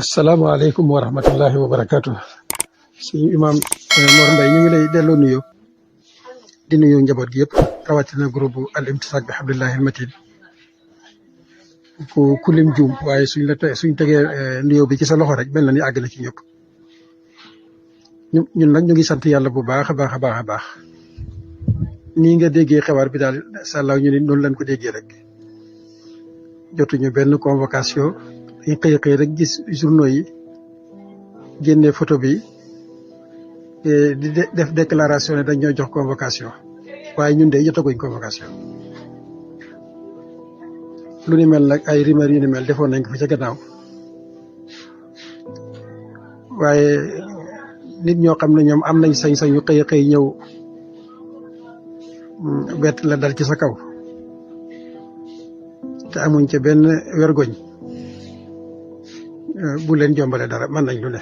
asalaamaaleykum wa rahmatullahi wa barakaatu. suñu imaam Mor Mbaye ñu ngi lay delloo nuyoo di nuyoo njaboot gi yëpp rawatina groupe al imtisaak bi hablillahi almatin ku lim juum waaye suñ tegee nuyoo bi ci sa loxo rek mel na ni àgg na ci ñëpp ñun nag ñu ngi sant yàlla bu baax a baax a baax a baax nii nga déggee xewaar bi daal sàllaaw ñu ni noonu lañ ko déggee rek jotuñu benn convocation. ñu xëy rek gis journaux yi génne photo bi di def déclaration ne dañ ñoo jox convocation waaye ñun de jotaguñ convocation lu ni mel nag ay rumeur yu ni mel defoon nañ ko fi ca gannaaw waaye nit ñoo xam ne ñoom am nañ sañ-sañ ñu xëy ñëw bett la dal ci sa kaw te amuñ ca benn wergoñ bu leen jombale dara mën nañ lu ne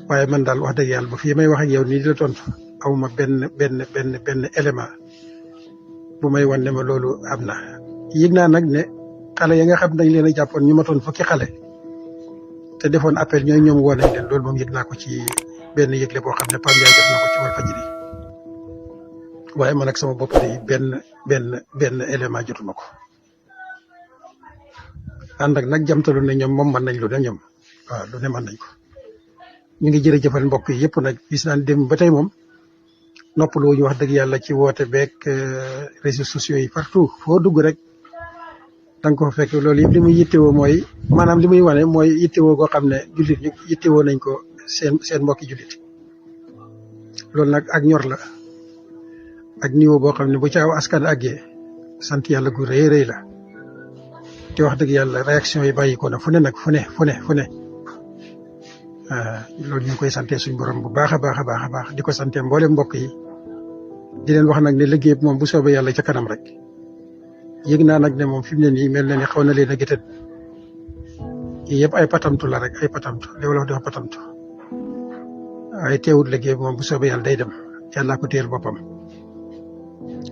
waaye man daal wax dëgg yàlla ba fii may wax ak yow nii di la tontu awma benn élément bu may wan ne ma loolu am na. yëg naa nag ne xale ya nga xam dañ leen a jàppoon ñu matoon fukki xale te defoon appel ñoom woo nañ leen loolu moom yëg naa ko ci benn yëgle boo xam ne Pape Ndiaye def na ko ci Walfadjri waaye man ak sama bopp de benn élément jotuma ko. ànd ak nag jamtalu ne ñoom moom mën nañ lu ne ñoom waaw lu ne mën nañ ko ñu ngi jërëjëfal mbokk yi yëpp nag gis naan dem ba tey moom noppalu ñu wax dëgg yàlla ci woote beeg réseaux sociaux yi partout foo dugg rek da nga ko fekk loolu yëpp li muy yittewoo mooy maanaam li muy wane mooy yittewoo goo xam ne jullit ñu yittewoo nañ ko seen mbokki jullit loolu nag ak ñor la ak niveau boo xam ne bu ca aw askan àggee sant yàlla gu rëy rëy la. te wax dëgg yàlla réaction yi bàyyi ko na fu ne nag fu ne loolu ñu ngi koy sante suñ borom bu baax a baax di ko sante mboolem mbokk yi di leen wax nag ne liggéey bi moom bu soobee yàlla ca kanam rek yëg naa nag ne moom fi mu ne nii mel na ni xaw na leen a gëtën yii yëpp ay patamtu la rek ay patamtu li wala di wax patamtu ay teewut liggéey bi moom bu soobee yàlla day dem yàllaa ko téyel boppam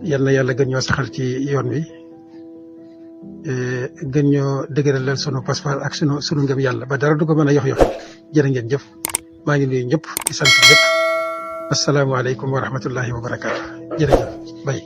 yal na yàlla gën ñoo saxal ci yoon wi gën ñoo dëgëralal sunu pas-pas ak sunu ngëm yàlla ba dara du ko mën a yox jërë ngeen jëf maa ngi nuyu ñëpp di sant ñëpp asalaamaaleykum wa rahmatullahi wa barakaatu jërëjëf bay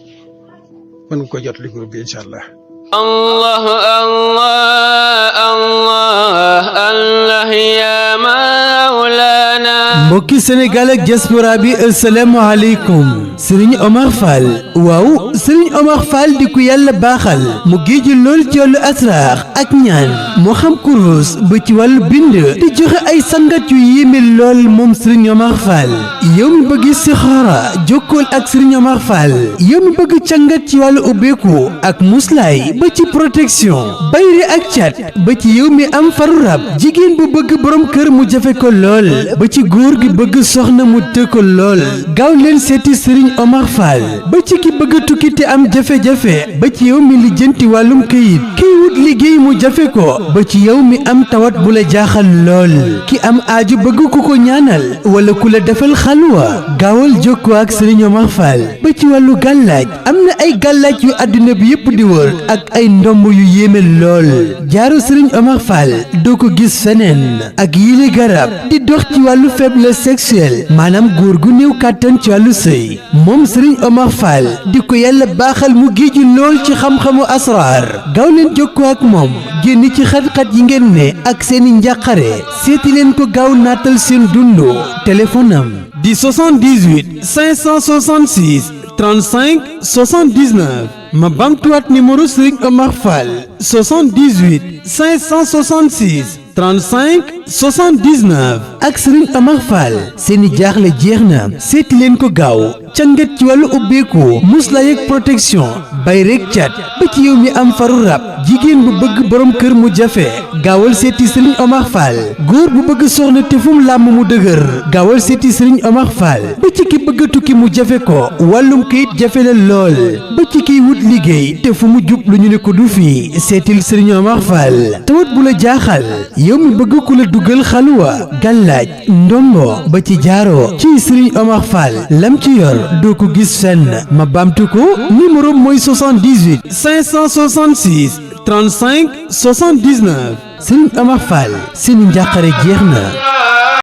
mën nga ko jot li groupe bi incha allah. الله الله الله الله يا مولانا. mbokki Sénégal ak diaspora bi asalaamaaleykum Serigne Omar Fall waaw Serigne Omar Fall di ku yàlla baaxal mu géeju lool ci wàllu asraar ak ñaan moo xam kurus ba ci wàllu bind di joxe ay sangat yu yéeme lool moom Serigne Omar Fall yow mi bëgg sixaara jokkool ak Serigne Omar Fall yow mi bëgg cangat ci wàllu ubbeeku ak muslaay ba ci protection bayri ak cat ba ci yow mi am faru rab jigéen bu bëgg borom kër mu jafe ko lool ba ci góor gi bëgg soxna mu të ko lool gaaw leen seeti Serigne Omar Fall ba ci ki bëgg tukki te am jafe-jafe ba ci yow mi lijjanti wàllum këyit kiy wut liggéey mu jafe ko ba ci yow mi am tawat bu la jaaxal lool ki am aaju bëgg ku ko ñaanal wala ku la defal xalwa gaawal jokkoo ak Serigne Omar Fall ba ci wàllu gàllaaj am na ay gàllaaj yu àdduna bi yépp di wër ak ay ndomb yu yéeme lool jaaru Serigne Omar Fall doo ko gis feneen ak yile garab di dox ci wàllu faiblesse sexuelle maanaam góor gu néew kàttan ci wàllu sëy moom Serigne Omar Fall di ko yàlla baaxal mu géeju lool ci xam-xamu asraar gaaw leen jokkoo ak moom génn ci xat-xat yi ngeen ne ak seeni njàqare seeti leen ko gaaw naatal seen dundu téléphone am di 78 566 35 79 ma bamtuwaat numéro Serigne Omar Fall 78 566 35 79 ak Serigne Omar Fall seeni jaaxle jeex na seeti leen ko gaaw cangat ci wàllu ubbeeku muslaay ak protection bay rek cat ba ci yow mi am faru rab jigéen bu bëgg borom kër mu jafe gaawal seeti Serigne Omar Fall góor bu bëgg soxna te fu mu làmm mu dëgër gaawal seeti Serigne Omar Fall ba ci ki bëgg tukki mu jafe ko wàllum kayit jafe la lool ba ci kiy wut liggéey te fu mu jub lu ñu ne ko du fii seetil Serigne Omar Fall tawat bu la jaaxal yow mi bëgg ku la dugal xalwa gàllaaj ndombo ba ci jaaro ci Serigne Omar Fall lam ci yor doo ko gis fenn ma baamtu ko numéro mooy 78 566 35 79 Serigne Omar Fall seeni njàqare jeex na.